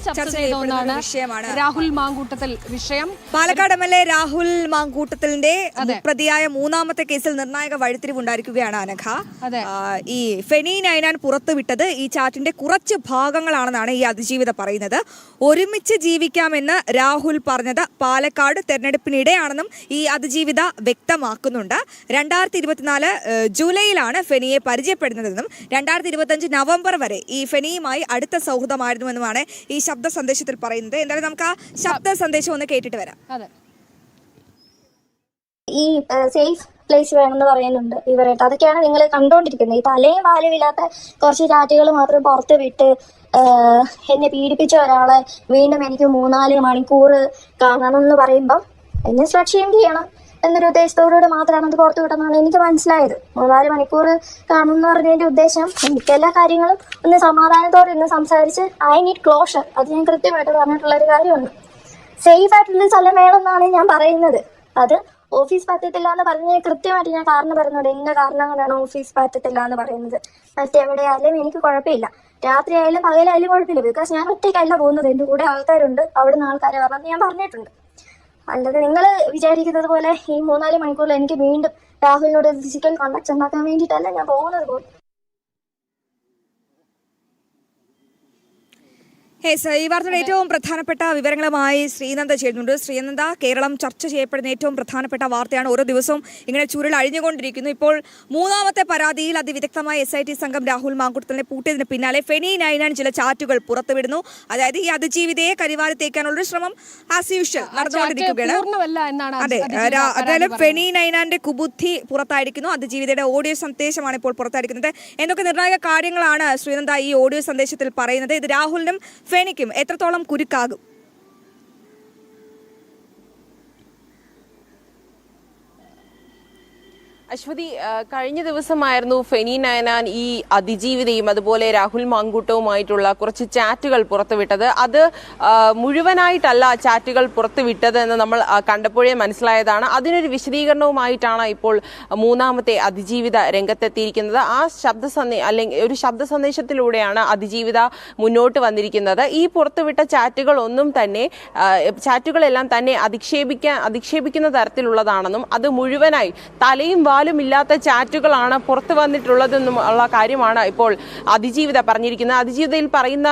ചർച്ച ചെയ്ത ഒന്നാണ് രാഹുൽ മാങ്കൂട്ടത്തിൽ വിഷയം. പാലക്കാട് MLA രാഹുൽ മാങ്കൂട്ടത്തിലിന്റെ പ്രതിയായ മൂന്നാമത്തെ കേസിൽ നിർണായക വഴിത്തിരിവുണ്ടായിരിക്കുകയാണ് അനഘ. ഈ ഫെനി നൈനാൻ പുറത്തുവിട്ടത് ഈ ചാറ്റിന്റെ കുറച്ച് ഭാഗങ്ങളാണെന്നാണ് ഈ അതിജീവിത പറയുന്നത്. ഒരുമിച്ച് ജീവിക്കാമെന്ന് രാഹുൽ പറഞ്ഞത് പാലക്കാട് തെരഞ്ഞെടുപ്പിനിടെയാണെന്നും ഈ അതിജീവിത വ്യക്തമാക്കുന്നുണ്ട്. 2024 ജൂലൈയിലാണ് ഫെനിയെ പരിചയപ്പെടുന്നതെന്നും 2025 നവംബർ വരെ ഈ ഫെനിയുമായി അടുത്ത സൗഹൃദമായിരുന്നുവെന്നുമാണ് ഈ ശബ്ദ സന്ദേശത്തിൽ പറയുന്നത്. എന്തായാലും നമുക്ക് ആ ശബ്ദ സന്ദേശം ഒന്ന് കേട്ടിട്ട് വരാം. ഈ സേഫ് പ്ലേസ് വേണമെന്ന് പറയുന്നുണ്ട് ഇവരായിട്ട്. അതൊക്കെയാണ് നിങ്ങൾ കണ്ടുകൊണ്ടിരിക്കുന്നത്. ഈ തലയും വാലും ഇല്ലാത്ത കുറച്ച് ചാറ്റുകൾ മാത്രം പുറത്ത് വിട്ട് എന്നെ പീഡിപ്പിച്ച ഒരാളെ വീണ്ടും എനിക്ക് 3-4 മണിക്കൂർ കാണണം എന്ന് പറയുമ്പോൾ എന്നെ സ്ട്രക്ചർ ചെയ്യണം എന്നൊരു ഉദ്ദേശത്തോടുകൂടി മാത്രമാണ് അത് പുറത്തു വിട്ടെന്നാണ് എനിക്ക് മനസ്സിലായത്. 3-4 മണിക്കൂർ കാണും എന്ന് പറഞ്ഞതിൻ്റെ ഉദ്ദേശം എനിക്ക് എല്ലാ കാര്യങ്ങളും ഒന്ന് സമാധാനത്തോടെ ഇന്ന് സംസാരിച്ച് ഐ നീഡ് ക്ലോഷർ. അത് ഞാൻ കൃത്യമായിട്ട് പറഞ്ഞിട്ടുള്ളൊരു കാര്യമാണ്. സേഫ് ആയിട്ടുള്ള സ്ഥലം വേണമെന്നാണ് ഞാൻ പറയുന്നത്. അത് ഓഫീസ് പറ്റത്തില്ല എന്ന് പറഞ്ഞ് കൃത്യമായിട്ട് ഞാൻ കാരണം പറയുന്നുണ്ട്. ഇന്ന കാരണം കൊണ്ടാണ് ഓഫീസ് പറ്റത്തില്ല എന്ന് പറയുന്നത്. മറ്റെവിടെയായാലും എനിക്ക് കുഴപ്പമില്ല, രാത്രി ആയാലും പകലായാലും കുഴപ്പമില്ല. ബിക്കോസ് ഞാൻ ഒറ്റയ്ക്കല്ല പോകുന്നത്, എൻ്റെ കൂടെ ആൾക്കാരുണ്ട്, അവിടുന്ന് ആൾക്കാരെ പറഞ്ഞത് ഞാൻ പറഞ്ഞിട്ടുണ്ട്. അല്ലാതെ നിങ്ങൾ വിചാരിക്കുന്നത് പോലെ ഈ 3-4 മണിക്കൂറിൽ എനിക്ക് വീണ്ടും രാഹുലിനോട് ഫിസിക്കൽ കോണ്ടാക്ട് ഉണ്ടാക്കാൻ വേണ്ടിയിട്ടല്ല ഞാൻ പോകുന്നത് പോലും. ഈ വാർത്തയുടെ ഏറ്റവും പ്രധാനപ്പെട്ട വിവരങ്ങളുമായി ശ്രീനന്ദ ചേരുന്നുണ്ട്. ശ്രീനന്ദ, കേരളം ചർച്ച ചെയ്യപ്പെടുന്ന ഏറ്റവും പ്രധാനപ്പെട്ട വാർത്തയാണ്. ഓരോ ദിവസവും ഇങ്ങനെ ചുരുൾ അഴിഞ്ഞുകൊണ്ടിരിക്കുന്നു. ഇപ്പോൾ മൂന്നാമത്തെ പരാതിയിൽ അതിവിദഗ്ധമായ SIT സംഘം രാഹുൽ മാങ്കൂട്ടത്തിനെ പൂട്ടിയതിന് പിന്നാലെ ഫെനി നൈനാൻ ചില ചാറ്റുകൾ പുറത്തുവിടുന്നു. അതായത് ഈ അതിജീവിതയെ കരിവാരത്തേക്കാനുള്ള ശ്രമം ആസ് യൂഷ്വൽ നടന്നുകൊണ്ടിരിക്കുകയാണ്. അതെ, അതായത് ഫെനി നൈനാന്റെ കുബുദ്ധി പുറത്തായിരിക്കുന്നു. അതിജീവിതയുടെ ഓഡിയോ സന്ദേശമാണ് ഇപ്പോൾ പുറത്തായിരിക്കുന്നത്. എന്തൊക്കെ നിർണായക കാര്യങ്ങളാണ് ശ്രീനന്ദ ഈ ഓഡിയോ സന്ദേശത്തിൽ പറയുന്നത്? ഇത് രാഹുലിനും ഫെനിക്കും എത്രത്തോളം കുരുക്കാകും? അശ്വതി, കഴിഞ്ഞ ദിവസമായിരുന്നു ഫെനി നൈനാൻ ഈ അതിജീവിതയും അതുപോലെ രാഹുൽ മാങ്കൂട്ടവുമായിട്ടുള്ള കുറച്ച് ചാറ്റുകൾ പുറത്തുവിട്ടത്. അത് മുഴുവനായിട്ടല്ല ചാറ്റുകൾ പുറത്തുവിട്ടത് എന്ന് നമ്മൾ കണ്ടപ്പോഴേ മനസ്സിലായതാണ്. അതിനൊരു വിശദീകരണവുമായിട്ടാണ് ഇപ്പോൾ മൂന്നാമത്തെ അതിജീവിത രംഗത്തെത്തിയിരിക്കുന്നത്. ആ അല്ലെങ്കിൽ ഒരു ശബ്ദ സന്ദേശത്തിലൂടെയാണ് അതിജീവിത മുന്നോട്ട് വന്നിരിക്കുന്നത്. ഈ പുറത്തുവിട്ട ചാറ്റുകളെല്ലാം തന്നെ അധിക്ഷേപിക്കുന്ന തരത്തിലുള്ളതാണെന്നും അത് മുഴുവനായി തലയും ഇല്ലാത്ത ചാറ്റുകളാണ് പുറത്തു വന്നിട്ടുള്ളതെന്നും ഉള്ള കാര്യമാണ് ഇപ്പോൾ അതിജീവിത പറഞ്ഞിരിക്കുന്നത്. അതിജീവിതയിൽ പറയുന്ന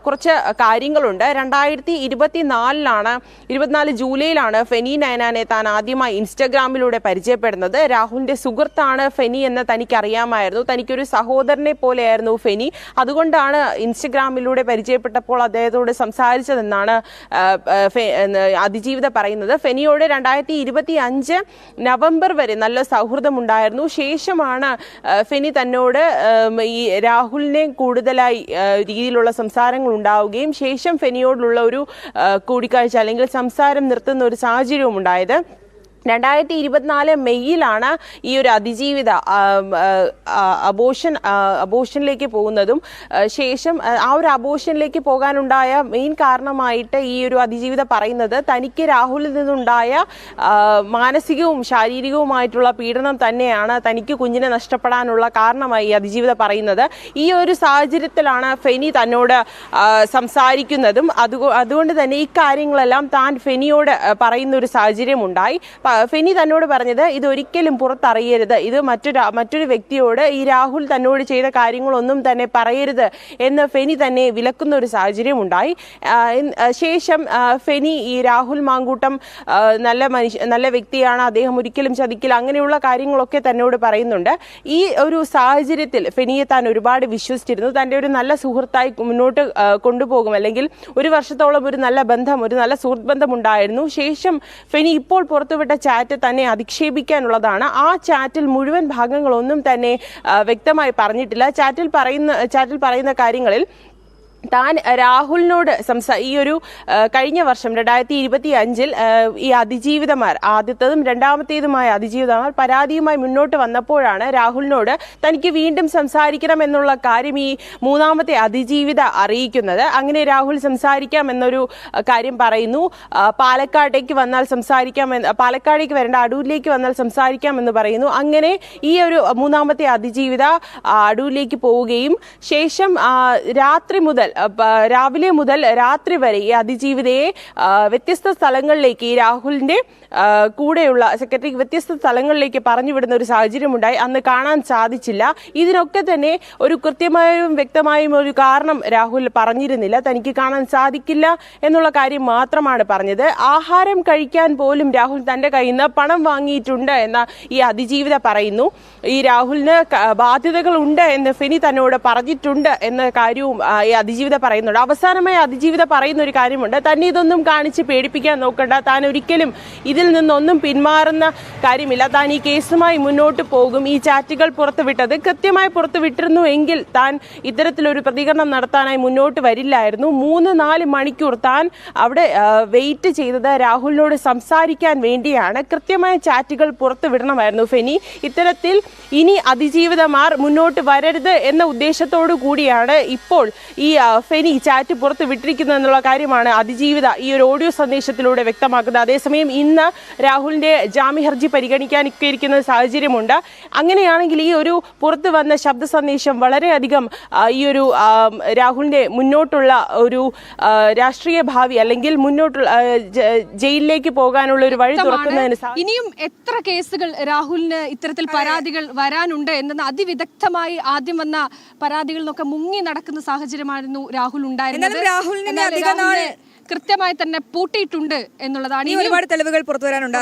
കുറച്ച് കാര്യങ്ങളുണ്ട്. 2024 ജൂലൈയിലാണ് ഫെനി നൈനാനെ താൻ ആദ്യമായി ഇൻസ്റ്റഗ്രാമിലൂടെ പരിചയപ്പെടുന്നത്. രാഹുലിന്റെ സുഹൃത്താണ് ഫെനി എന്ന് തനിക്കറിയാമായിരുന്നു. തനിക്കൊരു സഹോദരനെ പോലെയായിരുന്നു ഫെനി. അതുകൊണ്ടാണ് ഇൻസ്റ്റഗ്രാമിലൂടെ പരിചയപ്പെട്ടപ്പോൾ അദ്ദേഹത്തോട് സംസാരിച്ചതെന്നാണ് അതിജീവിത പറയുന്നത്. ഫെനിയോട് 2025 നവംബർ വരെ നല്ല സൗഹൃദമുണ്ടായിരുന്നു. ശേഷമാണ് ഫെനി തന്നോട് ഈ രാഹുലിനെ കൂടുതലായി രീതിയിലുള്ള സംസാരങ്ങൾ ഉണ്ടാവുകയും ശേഷം ഫെനിയോടുള്ള ഒരു കൂടിക്കാഴ്ച അല്ലെങ്കിൽ സംസാരം നിർത്തുന്ന ഒരു സാഹചര്യവും ഉണ്ടായത്. 2024 മെയ്യിലാണ് ഈ ഒരു അതിജീവിത അബോഷനിലേക്ക് പോകുന്നതും ശേഷം ആ ഒരു അബോഷനിലേക്ക് പോകാനുണ്ടായ മെയിൻ കാരണമായിട്ട് ഈ ഒരു അതിജീവിത പറയുന്നത് തനിക്ക് രാഹുലിൽ നിന്നുണ്ടായ മാനസികവും ശാരീരികവുമായിട്ടുള്ള പീഡനം തന്നെയാണ് തനിക്ക് കുഞ്ഞിനെ നഷ്ടപ്പെടാനുള്ള കാരണമായി ഈ അതിജീവിത പറയുന്നത്. ഈ ഒരു സാഹചര്യത്തിലാണ് ഫെനി തന്നോട് സംസാരിക്കുന്നതും അതുകൊണ്ട് തന്നെ ഈ കാര്യങ്ങളെല്ലാം താൻ ഫെനിയോട് പറയുന്ന ഒരു സാഹചര്യം ഉണ്ടായി. ഫെനി തന്നോട് പറഞ്ഞത് ഇതൊരിക്കലും പുറത്തറിയരുത്, ഇത് മറ്റൊരു വ്യക്തിയോട് ഈ രാഹുൽ തന്നോട് ചെയ്ത കാര്യങ്ങളൊന്നും തന്നെ പറയരുത് എന്ന് ഫെനി തന്നെ വിലക്കുന്ന ഒരു ഉണ്ടായി. ശേഷം ഫെനി ഈ രാഹുൽ മാങ്കൂട്ടം നല്ല വ്യക്തിയാണ്, അദ്ദേഹം ഒരിക്കലും ചതിക്കില്ല, അങ്ങനെയുള്ള കാര്യങ്ങളൊക്കെ തന്നോട് പറയുന്നുണ്ട്. ഈ ഒരു സാഹചര്യത്തിൽ ഫെനിയെ താൻ ഒരുപാട് വിശ്വസിച്ചിരുന്നു. തൻ്റെ ഒരു നല്ല സുഹൃത്തായി മുന്നോട്ട് കൊണ്ടുപോകും, അല്ലെങ്കിൽ ഒരു വർഷത്തോളം ഒരു നല്ല സുഹൃത്ത് ബന്ധം ഉണ്ടായിരുന്നു. ശേഷം ഫെനി ഇപ്പോൾ പുറത്തുവിട്ട ചാറ്റ് തന്നെ അധിക്ഷേപിക്കാനുള്ളതാണ്. ആ ചാറ്റിൽ മുഴുവൻ ഭാഗങ്ങളൊന്നും തന്നെ വ്യക്തമായി പറഞ്ഞിട്ടില്ല. ചാറ്റിൽ പറയുന്ന കാര്യങ്ങളിൽ താൻ രാഹുലിനോട് ഈ ഒരു കഴിഞ്ഞ വർഷം 2025 ഈ അതിജീവിതമാർ ആദ്യത്തേതും രണ്ടാമത്തേതുമായ അതിജീവിതമാർ പരാതിയുമായി മുന്നോട്ട് വന്നപ്പോഴാണ് രാഹുലിനോട് തനിക്ക് വീണ്ടും സംസാരിക്കണം എന്നുള്ള കാര്യം ഈ മൂന്നാമത്തെ അതിജീവിത അറിയിക്കുന്നത്. അങ്ങനെ രാഹുൽ സംസാരിക്കാം എന്നൊരു കാര്യം പറയുന്നു. പാലക്കാടേക്ക് വരേണ്ട അടൂരിലേക്ക് വന്നാൽ സംസാരിക്കാം എന്ന് പറയുന്നു. അങ്ങനെ ഈ ഒരു മൂന്നാമത്തെ അതിജീവിത അടൂരിലേക്ക് പോവുകയും ശേഷം രാത്രി മുതൽ രാവിലെ മുതൽ രാത്രി വരെ ഈ അതിജീവിതയെ വ്യത്യസ്ത സ്ഥലങ്ങളിലേക്ക് ഈ രാഹുലിന്റെ കൂടെയുള്ള സെക്രട്ടറി വ്യത്യസ്ത സ്ഥലങ്ങളിലേക്ക് പറഞ്ഞുവിടുന്ന ഒരു സാഹചര്യമുണ്ടായി. അന്ന് കാണാൻ സാധിച്ചില്ല. ഇതിനൊക്കെ തന്നെ ഒരു കൃത്യമായും വ്യക്തമായും ഒരു കാരണം രാഹുൽ പറഞ്ഞിരുന്നില്ല. തനിക്ക് കാണാൻ സാധിക്കില്ല എന്നുള്ള കാര്യം മാത്രമാണ് പറഞ്ഞത്. ആഹാരം കഴിക്കാൻ പോലും രാഹുൽ തന്റെ കയ്യിൽ നിന്ന് പണം വാങ്ങിയിട്ടുണ്ട് എന്ന് ഈ അതിജീവിത പറയുന്നു. ഈ രാഹുലിന് ബാധ്യതകൾ ഉണ്ട് എന്ന് ഫെനി തന്നോട് പറഞ്ഞിട്ടുണ്ട് എന്ന കാര്യവും ഈ അതിജീവിത പറയുന്നുണ്ട്. അവസാനമായി അതിജീവിത പറയുന്ന ഒരു കാര്യമുണ്ട്. തന്നെ ഇതൊന്നും കാണിച്ച് പേടിപ്പിക്കാൻ നോക്കണ്ട, താൻ ഒരിക്കലും ഇതിൽ നിന്നൊന്നും പിന്മാറുന്ന കാര്യമില്ല, താൻ ഈ കേസുമായി മുന്നോട്ട് പോകും. ഈ ചാറ്റുകൾ പുറത്തുവിട്ടത് കൃത്യമായി പുറത്തുവിട്ടിരുന്നു എങ്കിൽ താൻ ഇത്തരത്തിലൊരു പ്രതികരണം നടത്താനായി മുന്നോട്ട് വരില്ലായിരുന്നു. 3-4 മണിക്കൂർ താൻ അവിടെ വെയിറ്റ് ചെയ്തത് രാഹുലിനോട് സംസാരിക്കാൻ വേണ്ടിയാണ്. കൃത്യമായ ചാറ്റുകൾ പുറത്തുവിടണമായിരുന്നു ഫെനി. ഇത്തരത്തിൽ ഇനി അതിജീവിതമാർ മുന്നോട്ട് വരരുത് എന്ന ഉദ്ദേശത്തോടു കൂടിയാണ് ഇപ്പോൾ ഈ ഫെനി ചാറ്റ് പുറത്ത് വിട്ടിരിക്കുന്നത് എന്നുള്ള കാര്യമാണ് അതിജീവിത ഈ ഒരു ഓഡിയോ സന്ദേശത്തിലൂടെ വ്യക്തമാക്കുന്നത്. അതേസമയം ഇന്ന് രാഹുലിന്റെ ജാമ്യ ഹർജി പരിഗണിക്കാൻ ഇരിക്കുന്ന സാഹചര്യമുണ്ട്. അങ്ങനെയാണെങ്കിൽ ഈ ഒരു പുറത്തു വന്ന ശബ്ദ സന്ദേശം വളരെയധികം ഈ ഒരു രാഹുലിന്റെ മുന്നോട്ടുള്ള ഒരു രാഷ്ട്രീയ ഭാവി അല്ലെങ്കിൽ മുന്നോട്ടുള്ള ജയിലിലേക്ക് പോകാനുള്ള ഒരു വഴി തുറക്കുന്നതിന് ഇനിയും എത്ര കേസുകൾ രാഹുലിന് ഇത്തരത്തിൽ പരാതികൾ വരാനുണ്ട് എന്നത് അതിവിദഗ്ധമായി ആദ്യം വന്ന പരാതികളിൽ നിന്നൊക്കെ മുങ്ങി നടക്കുന്ന സാഹചര്യമായിരുന്നു രാഹുൽ ഉണ്ടായിരുന്നത്. രാഹുലിനെ അധിക നാൾ കൃത്യമായി തന്നെ പൂട്ടിയിട്ടുണ്ട് എന്നുള്ളതാണ്. ഒരുപാട് തെളിവുകൾ പുറത്തു വരാനുണ്ട്.